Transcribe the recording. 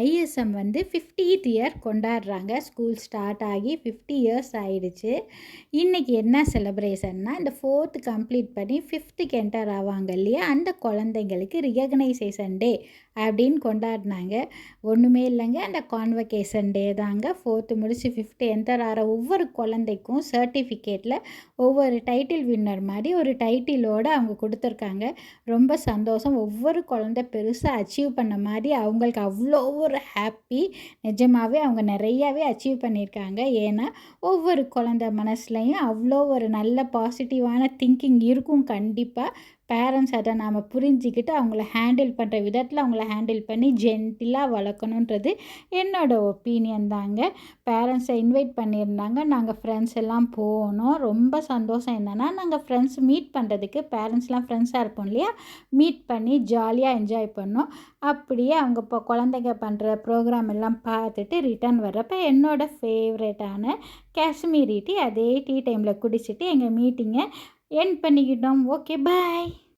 ISM வந்து 50th year கொண்டாடுறாங்க. School start ஆகி 50 இயர்ஸ் ஆயிடுச்சு. இன்றைக்கி என்ன செலிப்ரேஷன்னா, இந்த 4th கம்ப்ளீட் பண்ணி 5த்துக்கு என்டர் ஆவாங்க இல்லையா, அந்த குழந்தைங்களுக்கு ரிகக்னைசேஷன் டே அப்படின்னு கொண்டாடினாங்க. ஒன்றுமே இல்லைங்க, அந்த கான்வகேஷன் டே தாங்க. 4th முடிச்சு 5th என்டர் ஆகிற ஒவ்வொரு குழந்தைக்கும் சர்டிஃபிகேட்டில் ஒவ்வொரு டைட்டில் வின்னர் மாதிரி ஒரு டைட்டிலோடு அவங்க கொடுத்துருக்காங்க. ரொம்ப சந்தோஷம். ஒவ்வொரு குழந்தை பெருசாக அச்சீவ் பண்ண மாதிரி அவங்களுக்கு அவ்வளோ ஒரு ஹாப்பி. நிஜமாகவே அவங்க நிறையாவே அச்சீவ் பண்ணியிருக்காங்க. ஏன்னா ஒவ்வொரு குழந்தை மனசுலையும் அவ்வளோ ஒரு நல்ல பாசிட்டிவான திங்கிங் இருக்கும். கண்டிப்பாக பேரண்ட்ஸ் அதை நாம் புரிஞ்சிக்கிட்டு அவங்கள ஹேண்டில் பண்ணுற விதத்தில் அவங்கள ஹேண்டில் பண்ணி ஜென்டிலாக வளர்க்கணுன்றது என்னோடய ஒப்பீனியன் தாங்க. பேரண்ட்ஸை இன்வைட் பண்ணியிருந்தாங்க. நாங்கள் ஃப்ரெண்ட்ஸ் எல்லாம் போனோம். ரொம்ப சந்தோஷம். என்னென்னா, நாங்கள் ஃப்ரெண்ட்ஸ் மீட் பண்ணுறதுக்கு பேரண்ட்ஸ்லாம் ஃப்ரெண்ட்ஸாக இருப்போம் இல்லையா, மீட் பண்ணி ஜாலியாக என்ஜாய் பண்ணோம். அப்படியே அவங்க இப்போ குழந்தைங்க பண்ணுற ப்ரோக்ராம் எல்லாம் பார்த்துட்டு ரிட்டர்ன் வர்றப்போ என்னோடய ஃபேவரட்டான காஷ்மீரி டீ அதே டீ டைமில் குடிச்சிட்டு எங்கள் மீட்டிங்கை எண்ட் பண்ணிக்கிட்டோம். ஓகே, பாய்.